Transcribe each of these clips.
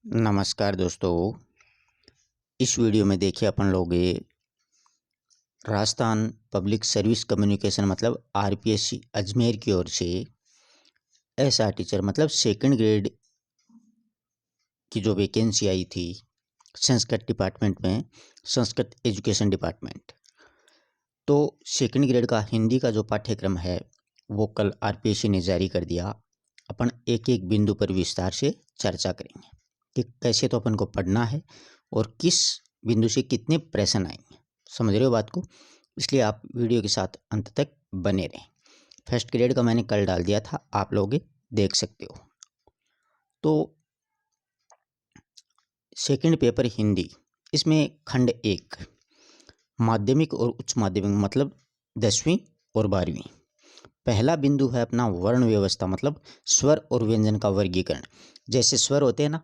नमस्कार दोस्तों। इस वीडियो में देखिए अपन लोग ये राजस्थान पब्लिक सर्विस कम्युनिकेशन मतलब आरपीएससी अजमेर की ओर से एसआर टीचर मतलब सेकंड ग्रेड की जो वैकेंसी आई थी संस्कृत डिपार्टमेंट में, संस्कृत एजुकेशन डिपार्टमेंट। तो सेकंड ग्रेड का हिंदी का जो पाठ्यक्रम है वो कल आरपीएससी ने जारी कर दिया। अपन एक एक बिंदु पर विस्तार से चर्चा करेंगे कि कैसे तो अपन को पढ़ना है और किस बिंदु से कितने प्रश्न आएंगे। समझ रहे हो बात को? इसलिए आप वीडियो के साथ अंत तक बने रहें। फर्स्ट ग्रेड का मैंने कल डाल दिया था, आप लोग देख सकते हो। तो सेकंड पेपर हिंदी, इसमें खंड 1 माध्यमिक और उच्च माध्यमिक मतलब 10वीं और 12वीं। पहला बिंदु है अपना वर्ण व्यवस्था मतलब स्वर और व्यंजन का वर्गीकरण। जैसे स्वर होते हैं ना,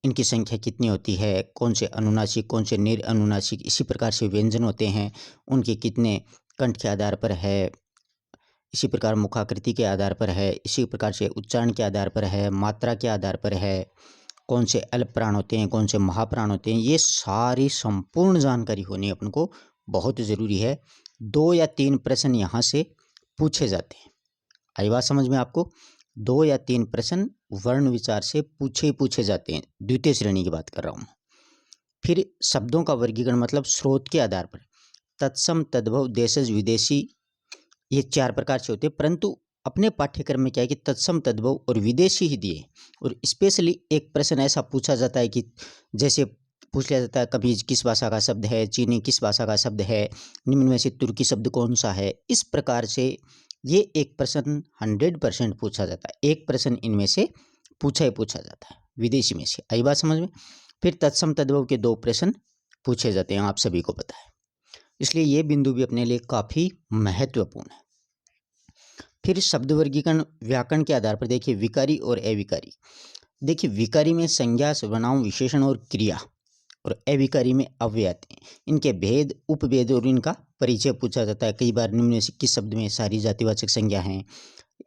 इनकी संख्या कितनी होती है, कौन से अनुनासिक कौन से निरअनुनासिक, इसी प्रकार से व्यंजन होते हैं, उनके कितने कंठ के आधार पर है, इसी प्रकार मुखाकृति के आधार पर है, इसी प्रकार से उच्चारण के आधार पर है, मात्रा के आधार पर है, कौन से अल्प प्राण होते हैं, कौन से महाप्राण होते हैं, ये सारी संपूर्ण जानकारी होनी अपन को बहुत ज़रूरी है। 2 या 3 प्रश्न यहाँ से पूछे जाते हैं। आई बात समझ में आपको? 2 या 3 प्रश्न वर्ण विचार से पूछे जाते हैं, द्वितीय श्रेणी की बात कर रहा हूँ। फिर शब्दों का वर्गीकरण मतलब स्रोत के आधार पर तत्सम, तद्भव, देशज, विदेशी, ये 4 प्रकार से होते हैं। परंतु अपने पाठ्यक्रम में क्या है कि तत्सम, तद्भव और विदेशी ही दिए। और स्पेशली एक प्रश्न ऐसा पूछा जाता है कि जैसे पूछ लिया जाता है कभी किस भाषा का शब्द है, चीनी किस भाषा का शब्द है, निम्न में से तुर्की शब्द कौन सा है। इस प्रकार से ये एक प्रश्न 100% पूछा जाता है। एक प्रश्न इनमें से पूछा जाता है विदेशी में से। आई बात समझ में? फिर तत्सम तद्भव के 2 प्रश्न पूछे जाते हैं, आप सभी को पता है। इसलिए ये बिंदु भी अपने लिए काफ़ी महत्वपूर्ण है। फिर शब्द वर्गीकरण व्याकरण के आधार पर देखिए विकारी और अविकारी। देखिए विकारी में संज्ञा, सर्वनाम, विशेषण और क्रिया, और अविकारी में अव्यय आते हैं। इनके भेद, उपभेद और इनका परिचय पूछा जाता है। कई बार निम्न में से किस शब्द में सारी जातिवाचक संज्ञा हैं,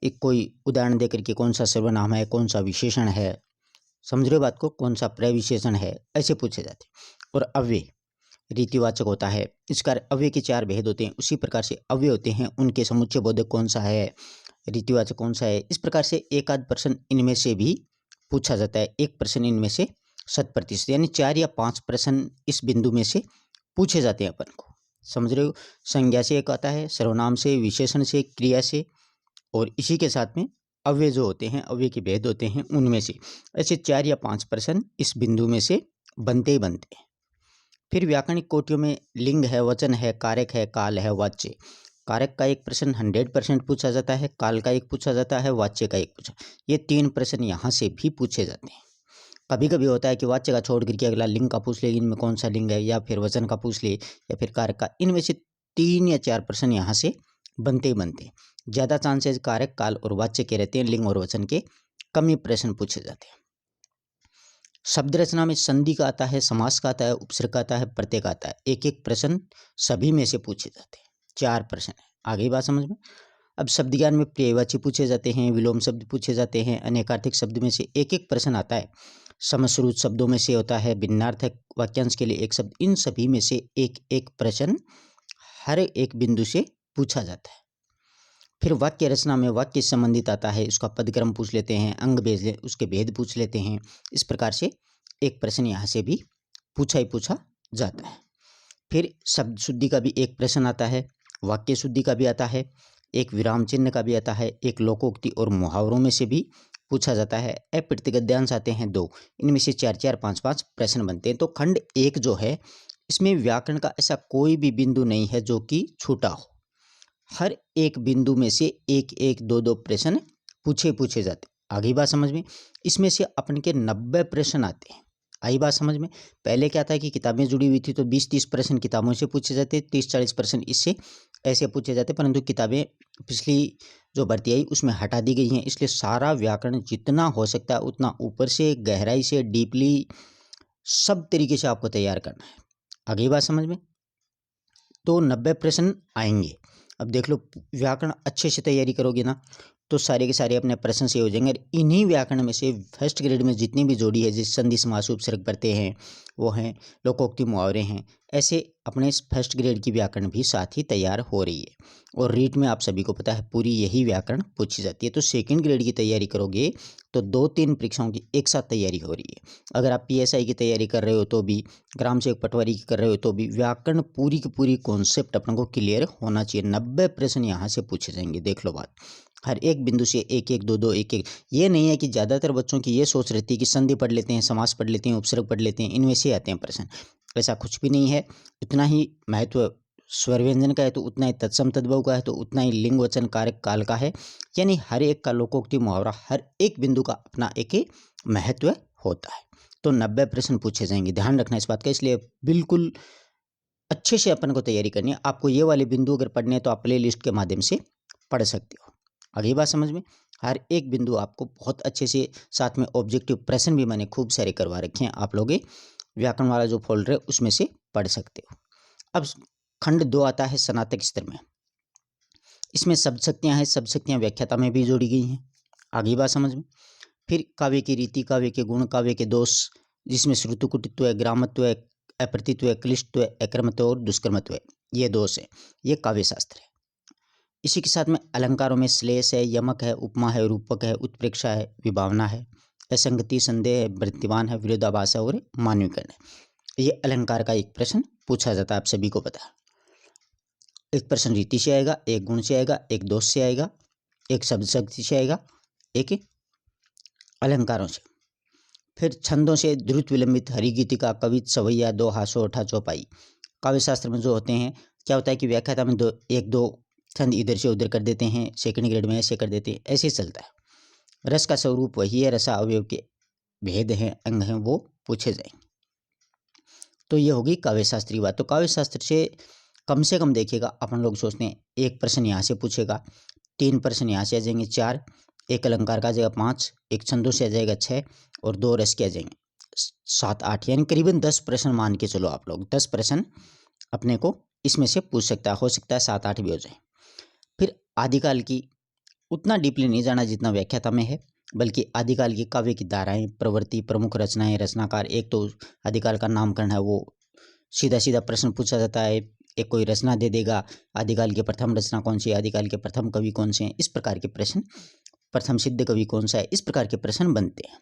एक कोई उदाहरण देकर के कौन सा सर्वनाम है, कौन सा विशेषण है, समझ रहे हो बात को, कौन सा प्रविशेषण है, ऐसे पूछे जाते हैं। और अव्यय रीतिवाचक होता है। इस कार्य अव्यय के 4 भेद होते हैं, उसी प्रकार से अव्यय होते हैं, उनके समुच्चय बोधक कौन सा है, रीतिवाचक कौन सा है। इस प्रकार से एक आध प्रश्न इनमें से भी पूछा जाता है। एक प्रश्न इनमें से 100% यानी 4 या 5 प्रश्न इस बिंदु में से पूछे जाते हैं अपन को। समझ रहे हो? संज्ञा से एक आता है, सर्वनाम से, विशेषण से, क्रिया से, और इसी के साथ में अव्यय जो होते हैं, अव्यय के भेद होते हैं उनमें से। ऐसे 4 या 5 प्रश्न इस बिंदु में से बनते ही बनते हैं। फिर व्याकरणिक कोटियों में लिंग है, वचन है, कारक है, काल है, वाच्य। कारक का एक प्रश्न 100% पूछा जाता है, काल का एक पूछा जाता है, वाच्य का एक पूछा। ये 3 प्रश्न यहाँ से भी पूछे जाते हैं। कभी कभी होता है कि वाच्य का छोड़ करके अगला लिंग का पूछ ले, इनमें कौन सा लिंग है, या फिर वचन का पूछ ले, या फिर कारक का। इनमें से 3 या 4 प्रश्न यहाँ से बनते ही बनते हैं। ज़्यादा चांसेज कारक, काल और वाच्य के रहते हैं, लिंग और वचन के कम ही प्रश्न पूछे जाते हैं। शब्द रचना में संधि का आता है, समास का आता है, उपसर्ग का आता है, प्रत्यय का आता है। एक एक प्रश्न सभी में से पूछे जाते हैं। 4 प्रश्न है। आगे बात समझ में? अब शब्द ज्ञान में पर्यायवाची पूछे जाते हैं, विलोम शब्द पूछे जाते हैं, अनेकार्थक शब्द में से एक एक प्रश्न आता है, समश्रुत शब्दों में से होता है, भिन्नार्थक वाक्यांश के लिए एक शब्द। इन सभी में से एक एक प्रश्न हर एक बिंदु से पूछा जाता है। फिर वाक्य रचना में वाक्य संबंधित आता है, उसका पदक्रम पूछ लेते हैं, अंग भेज ले, उसके भेद पूछ लेते हैं। इस प्रकार से एक प्रश्न यहाँ से भी पूछा जाता है। फिर शब्द शुद्धि का भी एक प्रश्न आता है, वाक्य शुद्धि का भी आता है, एक विराम चिन्ह का भी आता है, एक लोकोक्ति और मुहावरों में से भी पूछा जाता है। अप्रत्यय गद्यांश आते हैं 2, इनमें से 4-4, 5-5 प्रश्न बनते हैं। तो खंड 1 जो है इसमें व्याकरण का ऐसा कोई भी बिंदु नहीं है जो कि छूटा हो। हर एक बिंदु में से एक एक 2-2 प्रश्न पूछे जाते। आगे बात समझ में? इसमें से अपन के 90 प्रश्न आते हैं। आई बात समझ में? पहले क्या था कि किताबें जुड़ी हुई थी तो 20-30 प्रश्न किताबों से पूछे जाते, 30-40 प्रश्न इससे ऐसे पूछे जाते। परंतु किताबें पिछली जो भर्ती आई उसमें हटा दी गई हैं, इसलिए सारा व्याकरण जितना हो सकता है उतना ऊपर से, गहराई से, डीपली, सब तरीके से आपको तैयार करना है। आगे बात समझ में? तो 90 प्रश्न आएंगे। अब देख लो, व्याकरण अच्छे से तैयारी करोगे ना, तो सारे के सारे अपने प्रश्न से हो जाएंगे। इन्हीं व्याकरण में से फर्स्ट ग्रेड में जितनी भी जोड़ी है, जिस संधि समास उपसर्ग पढ़ते हैं, वो हैं लोकोक्ति मुहावरे हैं, ऐसे अपने फर्स्ट ग्रेड की व्याकरण भी साथ ही तैयार हो रही है। और रीट में आप सभी को पता है पूरी यही व्याकरण पूछी जाती है। तो सेकंड ग्रेड की तैयारी करोगे तो 2-3 परीक्षाओं की एक साथ तैयारी हो रही है। अगर आप पीएसआई की तैयारी कर रहे हो तो भी, ग्राम सेवक पटवारी की कर रहे हो तो भी, व्याकरण पूरी की पूरी कॉन्सेप्ट अपन को क्लियर होना चाहिए। 90 प्रश्न यहाँ से पूछे जाएंगे। देख लो बात, हर एक बिंदु से एक एक, दो दो, एक एक। ये नहीं है कि ज़्यादातर बच्चों की ये सोच रहती है कि संधि पढ़ लेते हैं, समास पढ़ लेते हैं, उपसर्ग पढ़ लेते हैं, इनमें से आते हैं प्रश्न। ऐसा कुछ भी नहीं है। इतना ही महत्व स्वर व्यंजन का है तो उतना ही तत्सम तद्भव का है तो उतना ही लिंग वचन कारक काल का है। यानी हर एक का लोकोक्ति मुहावरा, हर एक बिंदु का अपना एक ही महत्व होता है। तो 90 प्रश्न पूछे जाएंगे, ध्यान रखना इस बात का। इसलिए बिल्कुल अच्छे से अपन को तैयारी करनी है। आपको ये वाले बिंदु अगर पढ़ने हैं तो आप प्ले लिस्ट के माध्यम से पढ़ सकते हो। अगली बात समझ में, हर एक बिंदु आपको बहुत अच्छे से, साथ में ऑब्जेक्टिव प्रश्न भी मैंने खूब सारे करवा रखे हैं। आप लोग व्याकरण वाला जो फोल्डर है उसमें से पढ़ सकते हो। अब खंड 2 आता है स्नातक स्तर में। इसमें शब्द शक्तियाँ हैं, शब्द शक्तियाँ व्याख्याता में भी जोड़ी गई हैं। आगे बात समझ में। फिर काव्य की रीति, काव्य के गुण, काव्य के दोष, जिसमें श्रुतुकुटित्व है, ग्रामत्व है, अप्रतित्व है, क्लिष्टत्व है, अक्रमत्व और दुष्कर्मत्व है, ये दोष है। ये काव्य शास्त्र है। इसी के साथ में अलंकारों में श्लेष है, यमक है, उपमा है, रूपक है, उत्प्रेक्षा है, विभावना है, असंगति, संदेह है, वृत्तिवान है, विरोधाभास है और मानवीकरण है। ये अलंकार का एक प्रश्न पूछा जाता है, आप सभी को पता है। एक प्रश्न रीति से आएगा, एक गुण से आएगा, एक दोष से आएगा, एक शब्द शक्ति से आएगा, एक अलंकारों से। फिर छंदों से द्रुत विलंबित, हरिगीतिका, कवित, सवैया, दोहा, सोठा, चौपाई। काव्य शास्त्र में जो होते हैं, क्या होता है कि व्याख्याता में एक दो छंद इधर से उधर कर देते हैं, सेकंड ग्रेड में ऐसे कर देते हैं, ऐसे चलता है। रस का स्वरूप वही है, रसा अवयव के भेद हैं, अंग हैं, वो पूछे जाएंगे। तो ये होगी काव्य शास्त्रीय बात। तो काव्य शास्त्र से कम देखिएगा, अपन लोग सोचते हैं एक प्रश्न यहाँ से पूछेगा, 3 प्रश्न यहाँ से आ जाएंगे, 4, एक अलंकार का आ जाएगा 5, एक छंदों से आ जाएगा 6 और 2 रस के आ जाएंगे 7, 8, यानी करीबन 10 प्रश्न मान के चलो आप लोग। 10 प्रश्न अपने को इसमें से पूछ सकता है, हो सकता है 7, 8 भी हो जाए। फिर आदिकाल की, उतना डीपली नहीं जाना जितना व्याख्याता में है, बल्कि आदिकाल की काव्य की धाराएं, प्रवृत्ति, प्रमुख रचनाएं, रचनाकार। एक तो आदिकाल का नामकरण है, वो सीधा सीधा प्रश्न पूछा जाता है। एक कोई रचना दे देगा, आदिकाल की प्रथम रचना कौन सी है, आदिकाल के प्रथम कवि कौन से हैं, इस प्रकार के प्रश्न, प्रथम सिद्ध कवि कौन सा है, इस प्रकार के प्रश्न बनते हैं।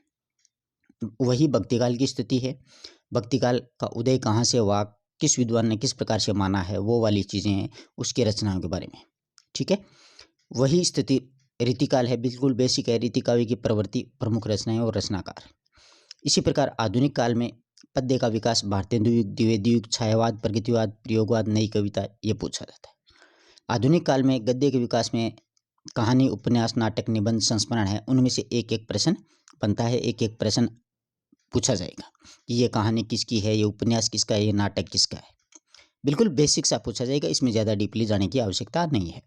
वही भक्तिकाल की स्थिति है, भक्तिकाल का उदय कहाँ से हुआ, किस विद्वान ने किस प्रकार से माना है, वो वाली चीज़ें हैं, उसके रचनाओं के बारे में। ठीक है, वही स्थिति रीतिकाल है, बिल्कुल बेसिक है। रीति काव्य की प्रवृत्ति, प्रमुख रचनाएं और रचनाकार। इसी प्रकार आधुनिक काल में पद्य का विकास, भारतेंदु युग, द्विवेदी युग, छायावाद, प्रगतिवाद, प्रयोगवाद, नई कविता, ये पूछा जाता है। आधुनिक काल में गद्य के विकास में कहानी, उपन्यास, नाटक, निबंध, संस्मरण है, उनमें से एक एक प्रश्न बनता है, एक एक प्रश्न पूछा जाएगा कि ये कहानी किसकी है, ये उपन्यास किसका है, ये नाटक किसका है। बिल्कुल बेसिक सा पूछा जाएगा, इसमें ज़्यादा डीपली जाने की आवश्यकता नहीं है।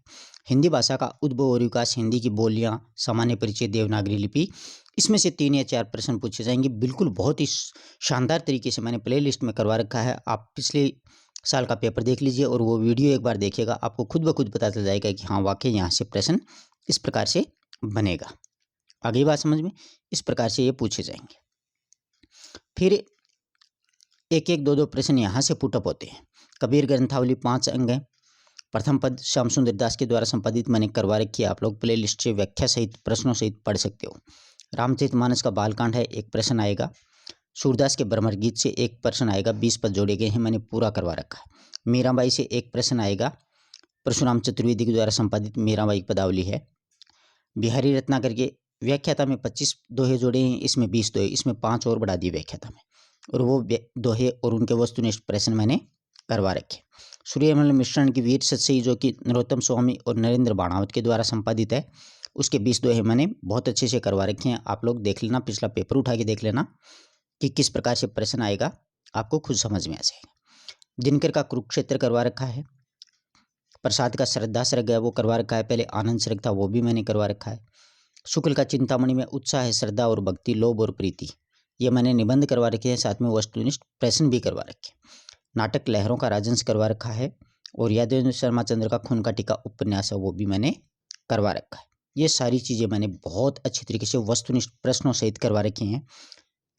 हिंदी भाषा का उद्भव और विकास, हिंदी की बोलियां, सामान्य परिचय, देवनागरी लिपि, इसमें से 3 या 4 प्रश्न पूछे जाएंगे। बिल्कुल बहुत ही शानदार तरीके से मैंने प्ले लिस्ट में करवा रखा है। आप पिछले साल का पेपर देख लीजिए और वो वीडियो एक बार देखिएगा, आपको खुद ब खुद पता चल जाएगा कि हाँ वाकई यहाँ से प्रश्न इस प्रकार से बनेगा। आगे बात समझ में, इस प्रकार से ये पूछे जाएंगे। फिर एक एक, दो दो प्रश्न यहाँ से पुटअप होते हैं। कबीर ग्रंथावली 5 अंग हैं। प्रथम पद श्याम सुंदर दास के द्वारा संपादित मैंने करवा रखी है, आप लोग प्ले लिस्ट से व्याख्या सहित, प्रश्नों सहित पढ़ सकते हो। रामचरितमानस का बालकांड है, एक प्रश्न आएगा। सूरदास के भ्रमर गीत से एक प्रश्न आएगा, 20 पद जोड़े गए हैं, मैंने पूरा करवा रखा है। मीराबाई से एक प्रश्न आएगा, परशुराम चतुर्वेदी के द्वारा संपादित मीराबाई की पदावली है। बिहारी रत्नाकर के व्याख्याता में 25 दोहे जोड़े हैं, इसमें 20 दोहे, इसमें 5 और बढ़ा दिए व्याख्याता में, और वो दोहे और उनके वस्तुनिष्ठ प्रश्न मैंने करवा रखे। सूर्यमल मिश्रण की वीर सत्सई, जो कि नरोत्तम स्वामी और नरेंद्र बाणावत के द्वारा संपादित है, उसके 20 दोहे मैंने बहुत अच्छे से करवा रखे हैं। आप लोग देख लेना, पिछला पेपर उठा के देख लेना कि किस प्रकार से प्रश्न आएगा, आपको खुद समझ में आ जाएगा। दिनकर का कुरुक्षेत्र करवा रखा है। प्रसाद का श्रद्धा सर्ग है, वो करवा रखा है। पहले आनंद सर्ग था, वो भी मैंने करवा रखा है। शुक्ल का चिंतामणि में उत्साह है, श्रद्धा और भक्ति, लोभ और प्रीति, ये मैंने निबंध करवा रखे हैं, साथ में वस्तुनिष्ठ प्रश्न भी करवा रखे। नाटक लहरों का राजंश करवा रखा है, और यादवेंद्र शर्मा चंद्र का खून का टीका उपन्यास है, वो भी मैंने करवा रखा है। ये सारी चीज़ें मैंने बहुत अच्छी तरीके से वस्तुनिष्ठ प्रश्नों सहित करवा रखी हैं।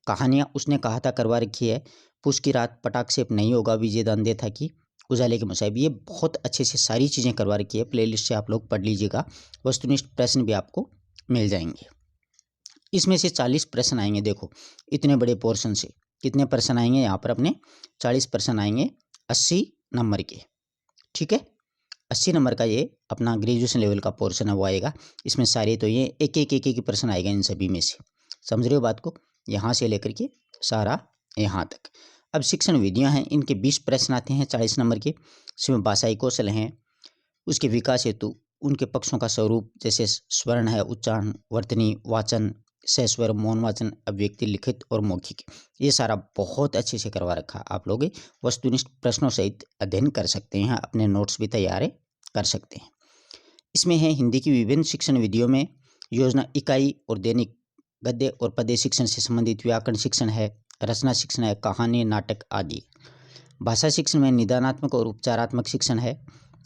कहानियाँ उसने कहा था करवा रखी है। पूस की रात, पटाख से नहीं होगा, विजयदान दे था कि उजाले के मुसाहिब, ये बहुत अच्छे से सारी चीज़ें करवा रखी है। प्लेलिस्ट से आप लोग पढ़ लीजिएगा, वस्तुनिष्ठ प्रश्न भी आपको मिल जाएंगे। इसमें से 40 प्रश्न आएंगे। देखो इतने बड़े पोर्शन से कितने प्रश्न आएंगे यहाँ पर अपने 40 प्रश्न आएंगे 80 नंबर के। ठीक है, 80 नंबर का ये अपना ग्रेजुएशन लेवल का पोर्शन है वो आएगा। इसमें सारे तो ये एक प्रश्न आएगा इन सभी में से। समझ रहे हो बात को, यहाँ से लेकर के सारा यहाँ तक। अब शिक्षण विधियाँ हैं, इनके 20 प्रश्न आते हैं 40 नंबर के। इसमें भाषाई कौशल हैं, उसके विकास हेतु उनके पक्षों का स्वरूप, जैसे स्वर्ण है, उच्चारण, वर्तनी, वाचन, सहस्वर, मौन वाचन, अभिव्यक्ति, लिखित और मौखिक, ये सारा बहुत अच्छे से करवा रखा। आप लोग वस्तुनिष्ठ प्रश्नों सहित अध्ययन कर सकते हैं, अपने नोट्स भी तैयार कर सकते हैं। इसमें है हिंदी की विभिन्न शिक्षण विधियों में योजना, इकाई और दैनिक, गद्य और पद्य शिक्षण से संबंधित व्याकरण शिक्षण है, रचना शिक्षण है, कहानी, नाटक आदि। भाषा शिक्षण में निदानात्मक और उपचारात्मक शिक्षण है।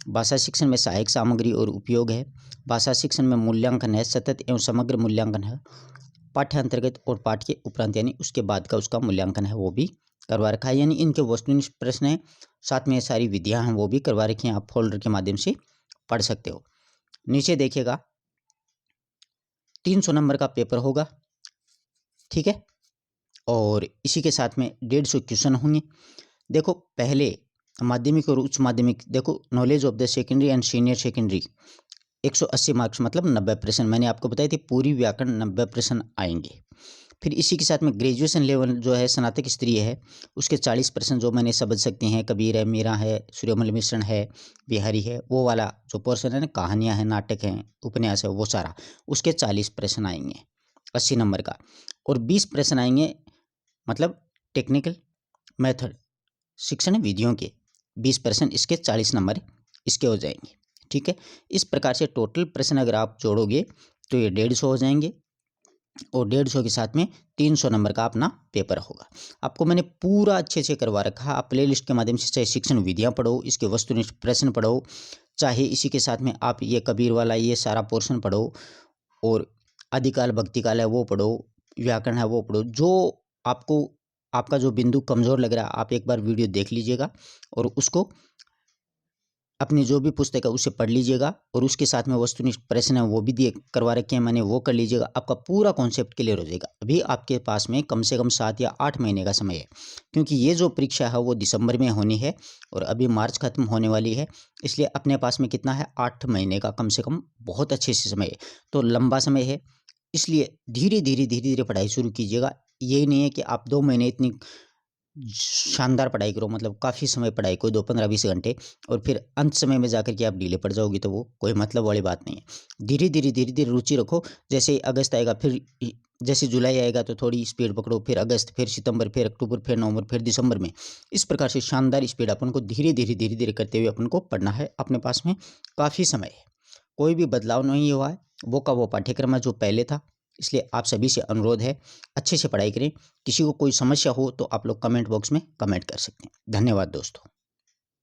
भाषा शिक्षण में सहायक सामग्री और उपयोग है। भाषा शिक्षण में मूल्यांकन है, सतत एवं समग्र मूल्यांकन है। पाठ्य अंतर्गत और पाठ के उपरांत यानी उसके बाद का उसका मूल्यांकन है वो भी करवा रखा है। यानी इनके वस्तुनिष्ठ प्रश्न हैं, साथ में सारी विधियां हैं वो भी करवा रखी हैं। आप फोल्डर के माध्यम से पढ़ सकते हो। नीचे देखिएगा 300 नंबर का पेपर होगा। ठीक है, और इसी के साथ में 150 क्वेश्चन होंगे। देखो पहले माध्यमिक और उच्च माध्यमिक, देखो knowledge of the secondary and senior secondary 180 marks मतलब 90 प्रश्न। मैंने आपको बताया थी पूरी व्याकरण 90 प्रश्न आएंगे। फिर इसी के साथ में ग्रेजुएशन लेवल जो है स्नातक स्तरीय है, उसके 40 प्रश्न जो मैंने समझ सकते हैं, कबीर है, मीरा है, सूर्यमल मिश्रण है, बिहारी है, वो वाला जो पोर्शन है ना, कहानियाँ हैं, नाटक हैं, उपन्यास है, वो सारा, उसके 40 प्रश्न आएंगे 80 नंबर का। और 20 प्रश्न आएंगे मतलब टेक्निकल मेथड शिक्षण विधियों के 20 प्रश्न, इसके 40 नंबर इसके हो जाएंगे। ठीक है, इस प्रकार से टोटल प्रश्न अगर आप जोड़ोगे तो ये 150 हो जाएंगे, और 150 के साथ में 300 नंबर का अपना पेपर होगा। आपको मैंने पूरा अच्छे से करवा रखा। आप प्ले लिस्ट के माध्यम से चाहे शिक्षण विधियाँ पढ़ो, इसके वस्तुनिष्ठ प्रश्न पढ़ो, चाहे इसी के साथ में आप ये कबीर वाला ये सारा पोर्शन पढ़ो, और आदिकाल भक्तिकाल है वो पढ़ो, व्याकरण है वो पढ़ो। जो आपको आपका जो बिंदु कमज़ोर लग रहा है आप एक बार वीडियो देख लीजिएगा, और उसको अपनी जो भी पुस्तक है उसे पढ़ लीजिएगा, और उसके साथ में वस्तुनिष्ठ प्रश्न है वो भी दिए करवा रखे हैं मैंने, वो कर लीजिएगा। आपका पूरा कॉन्सेप्ट क्लियर हो जाएगा। अभी आपके पास में कम से कम 7 या 8 महीने का समय है, क्योंकि ये जो परीक्षा है वो दिसंबर में होनी है और अभी मार्च खत्म होने वाली है। इसलिए अपने पास में कितना है, 8 महीने का कम से कम बहुत अच्छे से समय है। तो लंबा समय है, इसलिए धीरे धीरे पढ़ाई शुरू कीजिएगा। यही नहीं है कि आप 2 महीने इतनी शानदार पढ़ाई करो, मतलब काफ़ी समय पढ़ाई करो, 2 15-20 घंटे, और फिर अंत समय में जाकर के आप ढीले पड़ जाओगे, तो वो कोई मतलब वाली बात नहीं है। धीरे धीरे रुचि रखो। जैसे अगस्त आएगा, फिर जैसे जुलाई आएगा तो थोड़ी स्पीड पकड़ो, फिर अगस्त, फिर सितंबर, फिर अक्टूबर, फिर नवंबर, फिर दिसंबर में, इस प्रकार से शानदार स्पीड अपन को धीरे धीरे करते हुए अपन को पढ़ना है। अपने पास में काफ़ी समय है, कोई भी बदलाव नहीं हुआ है, वो का वो पाठ्यक्रम है जो पहले था। इसलिए आप सभी से अनुरोध है, अच्छे से पढ़ाई करें। किसी को कोई समस्या हो तो आप लोग कमेंट बॉक्स में कमेंट कर सकते हैं। धन्यवाद दोस्तों।